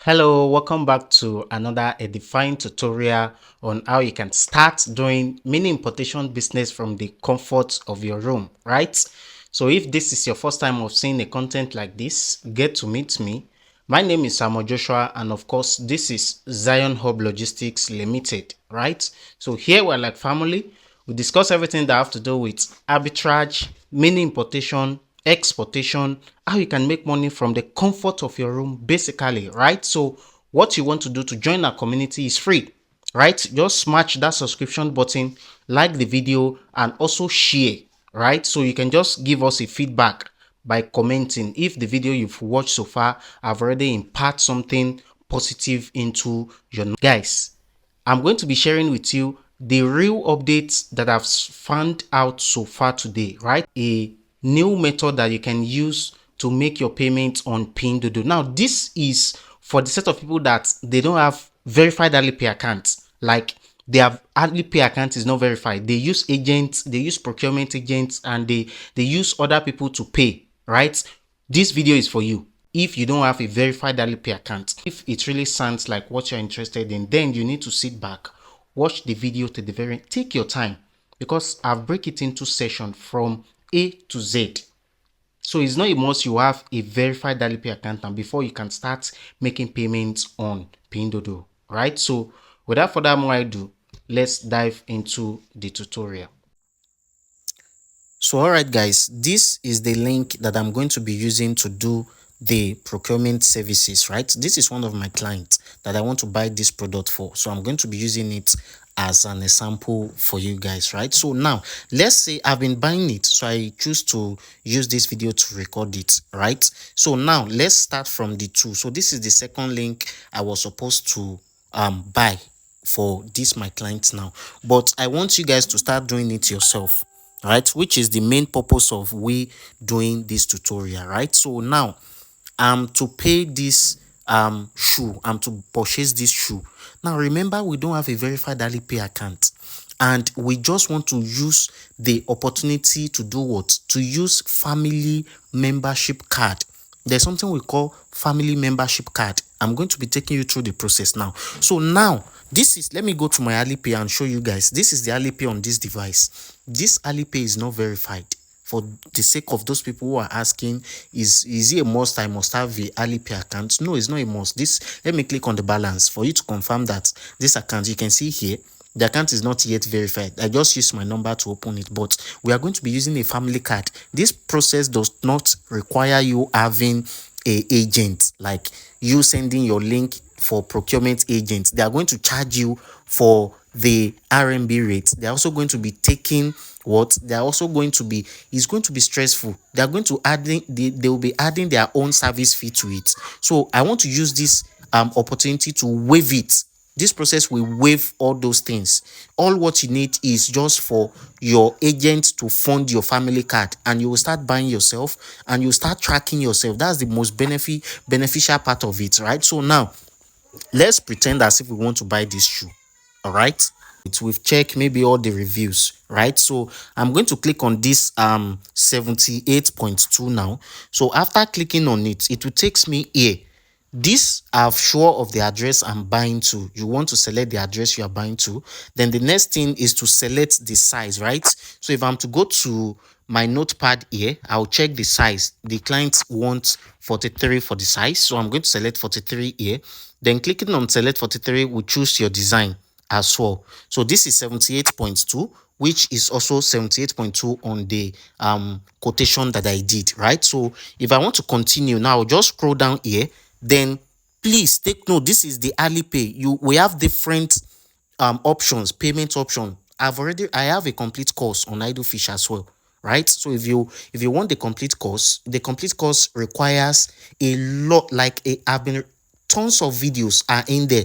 Hello, welcome back to another edifying tutorial on how you can start doing mini importation business from the comfort of your room, right? So if this is your first time of seeing a content like this, get to meet me. My name is Samuel Joshua, and of course, this is Zion Hub Logistics Limited, right? So here we're like family. We discuss everything that have to do with arbitrage, mini importation, exportation, how you can make money from the comfort of your room, basically, right? So what you want to do to join our community is free, right? Just smash that subscription button, like the video, and also share, right? So you can just give us a feedback by commenting if the video you've watched so far have already imparted something positive into your guys. I'm going to be sharing with you the real updates that I've found out so far today, right? A new method that you can use to make your payments on Pindoudou. Now, this is for the set of people that they don't have verified Alipay accounts. Like their Alipay account is not verified. They use agents, they use procurement agents, and they use other people to pay, right? This video is for you. If you don't have a verified Alipay account, if it really sounds like what you're interested in, then you need to sit back, watch the video to the very end. Take your time, because I've break it into sessions from A to Z. So it's not a must you have a verified Alipay account and before you can start making payments on Pindoudou, right? So without further more ado, let's dive into the tutorial. So alright guys, this is the link that I'm going to be using to do the procurement services, right? This is one of my clients that I want to buy this product for. So I'm going to be using it as an example for you guys, right? So now let's say I've been buying it, so I choose to use this video to record it, right? So now let's start from the two. So this is the second link I was supposed to buy for this my client now, but I want you guys to start doing it yourself, right? Which is the main purpose of we doing this tutorial, right? So now to pay this shoe, to purchase this shoe. Now remember, we don't have a verified Alipay account, and we just want to use the opportunity to do what? To use family membership card. There's something we call family membership card. I'm going to be taking you through the process now. So now this is, let me go to my Alipay and show you guys. This is the Alipay on this device. This Alipay is not verified. For the sake of those people who are asking, is it a must? I must have the Alipay account. No, it's not a must. This, let me click on the balance for you to confirm that this account, you can see here, the account is not yet verified. I just used my number to open it, but we are going to be using a family card. This process does not require you having a agent, like you sending your link for procurement agents. They are going to charge you for the RMB rate. They're also going to be taking what they're also going to be, it's going to be stressful. They're going to they will be adding their own service fee to it. So I want to use this opportunity to waive it. This process will waive all those things. All what you need is just for your agent to fund your family card, and you will start buying yourself and you start tracking yourself. That's the most beneficial part of it, right? So now let's pretend as if we want to buy this shoe. All right, we've checked maybe all the reviews, right? So I'm going to click on this 78.2 now. So after clicking on it, it will take me here. This I'm sure of the address I'm buying to. You want to select the address you are buying to. Then the next thing is to select the size, right? So if I'm to go to my notepad here, I'll check the size. The client wants 43 for the size, so I'm going to select 43 here. Then clicking on select 43 will choose your design as well. So this is 78.2, which is also 78.2 on the quotation that I did, right? So if I want to continue now, I'll just scroll down here. Then please take note, this is the Alipay. We have different options, payment option. I have a complete course on Idlefish as well, right? So if you want the complete course requires a lot, I've been, tons of videos are in there.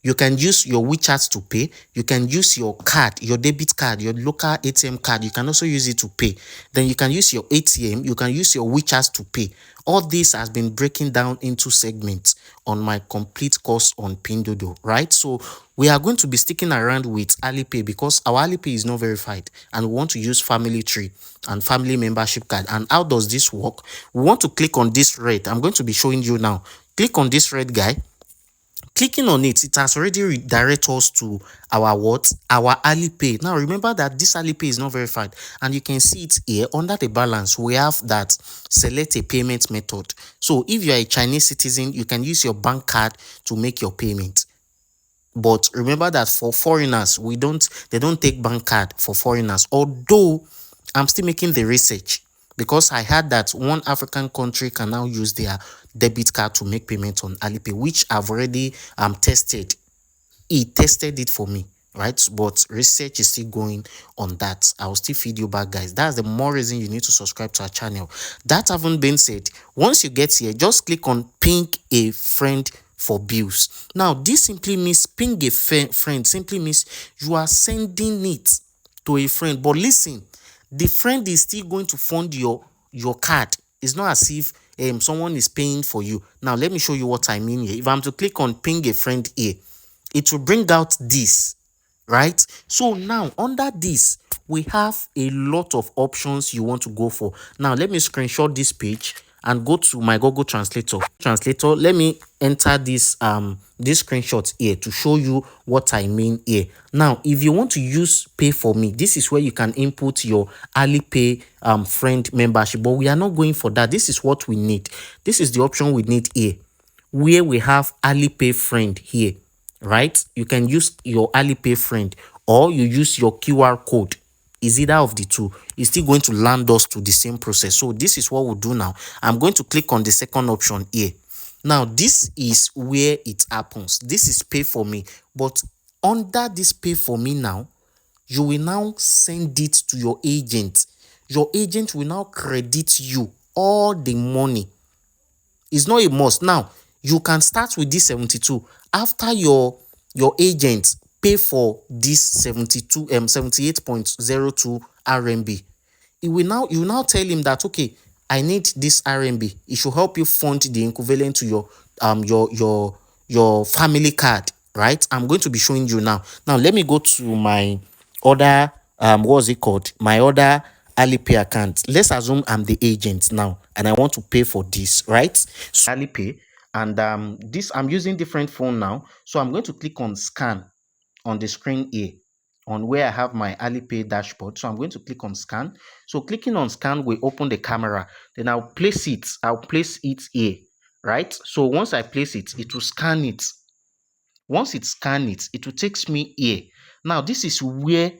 You can use your WeChat to pay. You can use your card, your debit card, your local ATM card. You can also use it to pay. Then you can use your ATM. You can use your WeChat to pay. All this has been breaking down into segments on my complete course on Pindoudou, right? So we are going to be sticking around with Alipay because our Alipay is not verified, and we want to use family tree and family membership card. And how does this work? We want to click on this red. I'm going to be showing you now. Click on this red guy. Clicking on it, it has already redirected us to our what? Our Alipay. Now remember that this Alipay is not verified, and you can see it here under the balance. We have that select a payment method. So if you are a Chinese citizen, you can use your bank card to make your payment. But remember that for foreigners, they don't take bank card for foreigners. Although I'm still making the research, because I heard that one African country can now use their debit card to make payment on Alipay, which I've already tested. It tested it for me, right? But research is still going on that. I'll still feed you back, guys. That's the more reason you need to subscribe to our channel. That having been said, once you get here, just click on ping a friend for bills. Now this simply means ping a friend simply means you are sending it to a friend. But listen, the friend is still going to fund your card. It's not as if someone is paying for you. Now let me show you what I mean here. If I'm to click on ping a friend here, it will bring out this, right? So now under this, we have a lot of options you want to go for. Now let me screenshot this page and go to my Google Translator. Let me enter this this screenshot here to show you what I mean here. Now if you want to use pay for me, this is where you can input your Alipay friend membership, but we are not going for that. This is what we need. This is the option we need here, where we have Alipay friend here, right? You can use your Alipay friend, or you use your QR code. Is either of the two. It's still going to land us to the same process. So this is what we'll do now. I'm going to click on the second option here. Now this is where it happens. This is pay for me, but under this pay for me now, you will now send it to your agent. Your agent will now credit you all the money. It's not a must. Now you can start with this 72 after your agent pay for this 78.02 RMB. You will now tell him that, okay, I need this RMB. It should help you fund the equivalent to your family card, right? I'm going to be showing you now. Now let me go to my other what's it called? My other Alipay account. Let's assume I'm the agent now and I want to pay for this, right? So Alipay, and this I'm using different phone now. So I'm going to click on scan on the screen here, on where I have my Alipay dashboard. So I'm going to click on scan. So clicking on scan will open the camera. Then I'll place it here, right? So once I place it, it will scan it. Once it scans it, it will take me here. Now this is where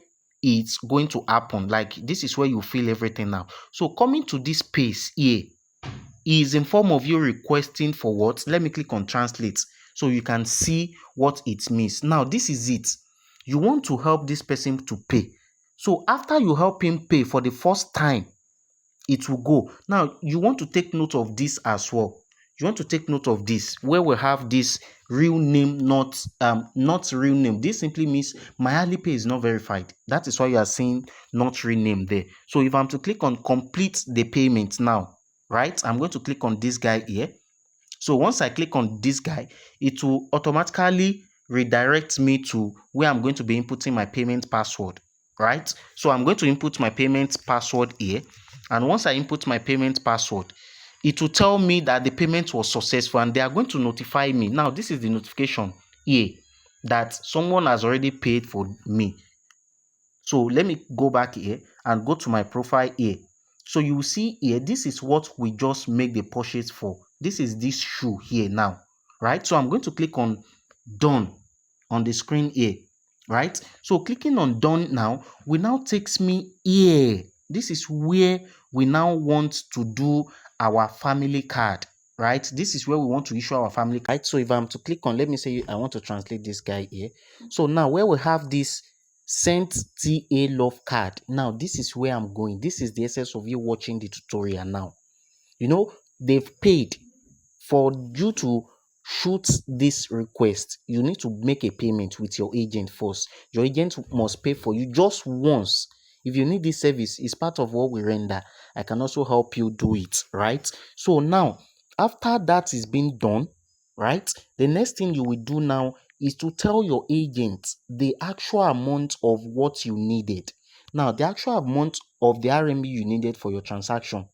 it's going to happen. Like this is where you feel everything now. So coming to this page here is in form of you requesting for what? Let me click on translate so you can see what it means. Now this is it. You want to help this person to pay. So after you help him pay for the first time, it will go. Now you want to take note of this as well. You want to take note of this, where we have this real name, not real name. This simply means my Alipay is not verified. That is why you are seeing not real name there. So if I'm to click on complete the payment now, right, I'm going to click on this guy here. So once I click on this guy, it will automatically redirect me to where I'm going to be inputting my payment password, right? So I'm going to input my payment password here. And once I input my payment password, it will tell me that the payment was successful and they are going to notify me. Now, this is the notification here that someone has already paid for me. So let me go back here and go to my profile here. So you will see here, this is what we just make the purchase for. This is this shoe here now, right? So I'm going to click on done on the screen here, right? So clicking on done now will now takes me here. This is where we now want to do our family card, right? This is where we want to issue our family card. Right? So if I'm to click on, let me say I want to translate this guy here. So now where we have this sent TA love card. Now this is where I'm going. This is the essence of you watching the tutorial now. You know, they've paid for you to shoot this request. You need to make a payment with your agent first. Your agent must pay for you just once. If you need this service, it's part of what we render. I can also help you do it, right? So now, after that is being done, right, the next thing you will do now is to tell your agent the actual amount of what you needed. Now, the actual amount of the RMB you needed for your transaction.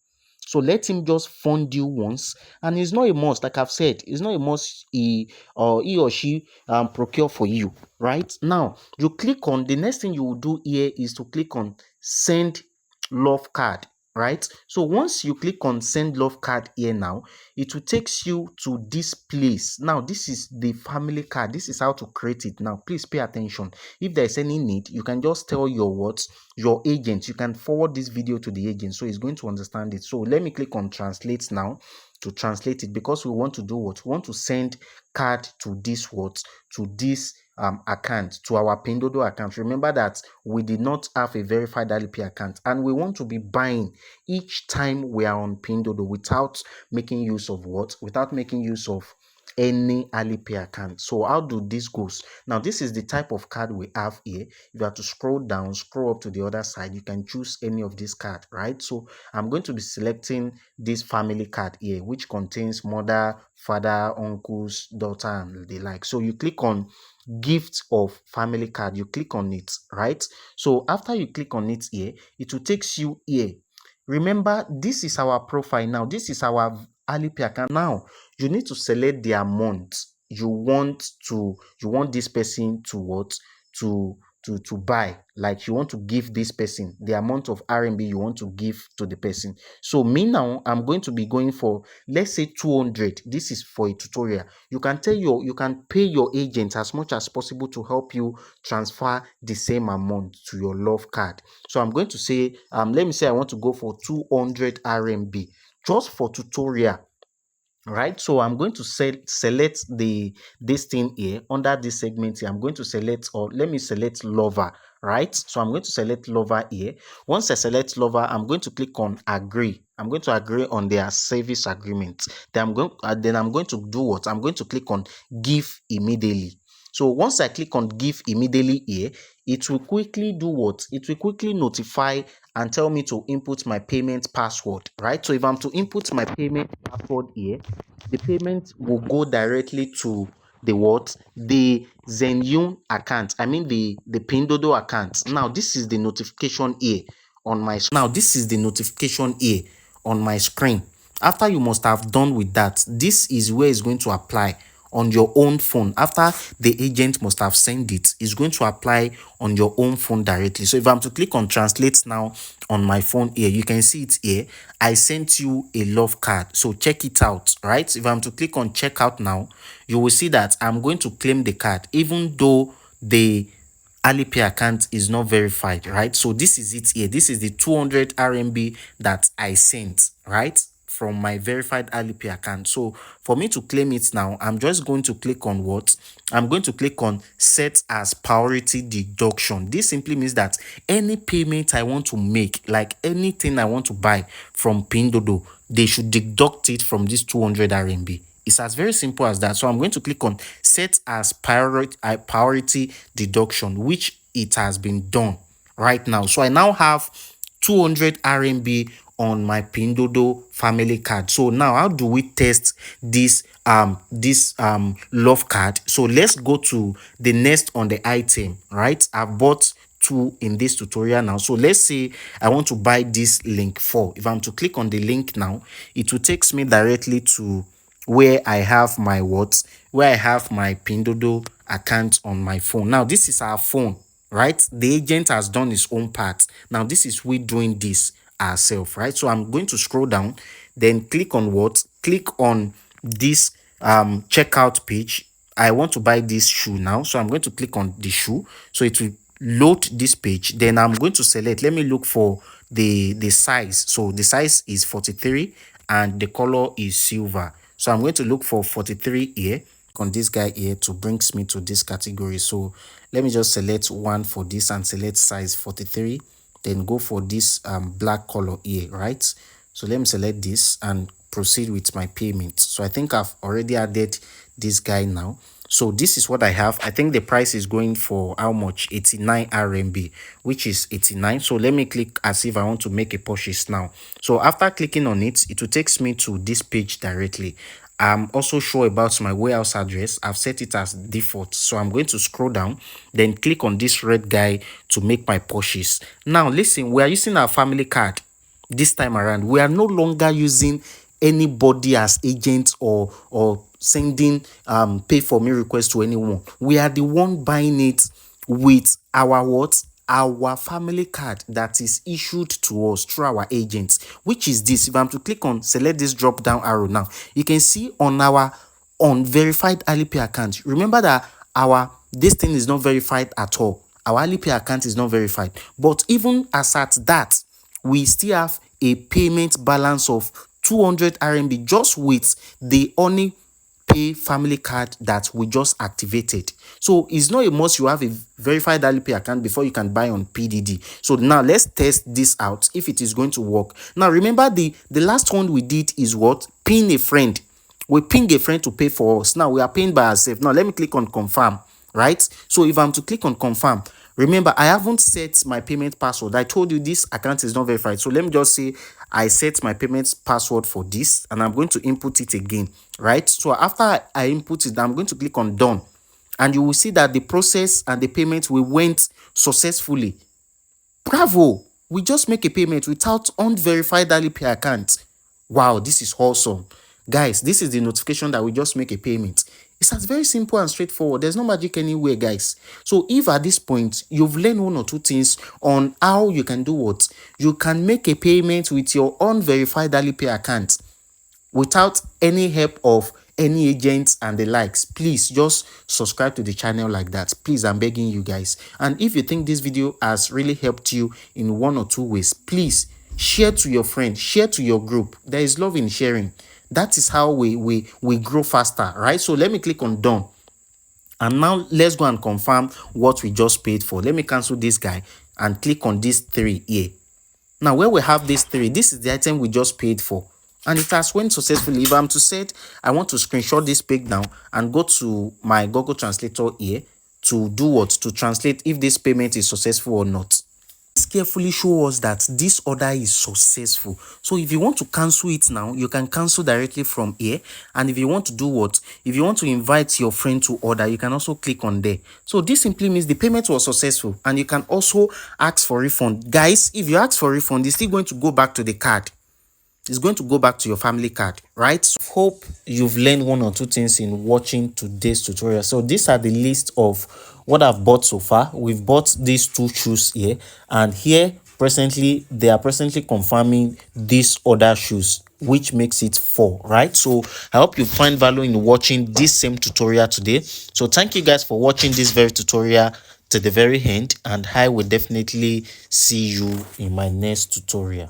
So let him just fund you once, and it's not a must. Like I've said, it's not a must he or she procure for you. Right now, you click on the next thing you will do here is to click on send love card. Right, so once you click on send love card here now, it will takes you to this place. Now this is the family card. This is how to create it. Now please pay attention. If there is any need, you can just tell your agent. You can forward this video to the agent, so he's going to understand it. So let me click on translate now to translate it, because we want to do what? We want to send card to this to this account, to our Pindoudou account. Remember that we did not have a verified Alipay account, and we want to be buying each time we are on Pindoudou without making use of without making use of any Alipay account. So how do this goes? Now this is the type of card we have here. If you have to scroll down, scroll up to the other side, you can choose any of this card. Right, so I'm going to be selecting this family card here, which contains mother, father, uncles, daughter, and the like. So you click on gift of family card, you click on it. Right, so after you click on it here, it will takes you here. Remember, this is our profile now. This is our Alipay account. Now you need to select the amount you want this person to to buy. Like you want to give this person the amount of RMB you want to give to the person. So me now, I'm going to be going for, let's say, 200. This is for a tutorial. You can you can pay your agent as much as possible to help you transfer the same amount to your love card. So I'm going to say, let me say I want to go for 200 RMB just for tutorial. Right, so I'm going to select this thing here under this segment here. I'm going to select, or let me select lover. Right, so I'm going to select lover here. Once I select lover, I'm going to click on agree. I'm going to agree on their service agreement. Then I'm going to do what? I'm going to click on give immediately. So once I click on give immediately here, it will quickly do what? It will quickly notify and tell me to input my payment password. Right, so if I'm to input my payment password here, the payment will go directly to the the 𝐶𝐤 account. I mean the Pindoudou account. Now this is the notification here on my screen. After you must have done with that, this is where it's going to apply on your own phone. After the agent must have sent it, it's going to apply on your own phone directly. So if I'm to click on translate now on my phone here, you can see it here. I sent you a love card, so check it out. Right, if I'm to click on check out now, you will see that I'm going to claim the card even though the Alipay account is not verified. Right, so this is it here. This is the 200 RMB that I sent, right, from my verified Alipay account. So for me to claim it now, I'm just going to click on I'm going to click on set as priority deduction. This simply means that any payment I want to make, like anything I want to buy from Pindoudou, they should deduct it from this 200 RMB. It's as very simple as that. So I'm going to click on set as priority deduction, which it has been done right now. So I now have 200 RMB on my Pindoudou family card. So now how do we test this love card? So let's go to the next on the item. Right, I've bought two in this tutorial now. So let's say I want to buy this link 4. If I'm to click on the link now, it will take me directly to where I have my where I have my Pindoudou account on my phone. Now this is our phone. Right, the agent has done his own part. Now this is we doing this ourselves. Right, so I'm going to scroll down, then click on click on this checkout page. I want to buy this shoe now, so I'm going to click on the shoe. So it will load this page. Then I'm going to select, let me look for the size. So the size is 43 and the color is silver. So I'm going to look for 43 here on this guy here to brings me to this category. So let me just select one for this and select size 43, then go for this black color here. Right, so let me select this and proceed with my payment. So I think I've already added this guy now. So this is what I have. I think the price is going for how much? 89 RMB, which is 89. So let me click as if I want to make a purchase now. So after clicking on it, it will take me to this page directly. I'm also sure about my warehouse address. I've set it as default. So I'm going to scroll down, then click on this red guy to make my purchase. Now listen, we are using our family card. this time around. We are no longer using anybody as agent or sending pay for me request to anyone. We are the one buying it with our what? Our family card that is issued to us through our agents, which is this. If I'm to click on select this drop down arrow now, you can see on our unverified Alipay account. Remember that this thing is not verified at all. Our Alipay account is not verified, but even as at that, we still have a payment balance of 200 RMB just with the only pay family card that we just activated. So it's not a must you have a verified Alipay account before you can buy on PDD. So now let's test this out if it is going to work. Now remember, the last one we did is what? Pin a friend. We ping a friend to pay for us. Now we are paying by ourselves. Now let me click on confirm, right? So if I'm to click on confirm, remember I haven't set my payment password. I told you this account is not verified. So let me just say I set my payment password for this, and I'm going to input it again, right? So after I input it, I'm going to click on done, and you will see that the process and the payment went successfully. Bravo! We just make a payment without unverified Alipay account. Wow, this is awesome. Guys, this is the notification that we just make a payment. It's as very simple and straightforward. There's no magic anywhere, guys. So if at this point you've learned one or two things on how you can do what, you can make a payment with your unverified Alipay account without any help of any agents and the likes, please just subscribe to the channel like that. Please, I'm begging you guys. And if you think this video has really helped you in one or two ways, please share to your friend, share to your group. There is love in sharing. That is how we grow faster, right? So let me click on done, and now let's go and confirm what we just paid for. Let me cancel this guy and click on these three here. Now where we have these three, this is the item we just paid for, and it has went successfully. If I'm to set, I want to screenshot this page now and go to my Google Translator here to do what? To translate if this payment is successful or not. This carefully show us that this order is successful. So if you want to cancel it now, you can cancel directly from here. And if you want to do what? If you want to invite your friend to order, you can also click on there. So this simply means the payment was successful, and you can also ask for refund. Guys, if you ask for refund, it's still going to go back to the card. It's going to go back to your family card, right? So hope you've learned one or two things in watching today's tutorial. So these are the list of what I've bought so far. We've bought these two shoes here, and here presently they are presently confirming these other shoes, which makes it 4, right? So I hope you find value in watching this same tutorial today. So thank you guys for watching this very tutorial to the very end, and I will definitely see you in my next tutorial.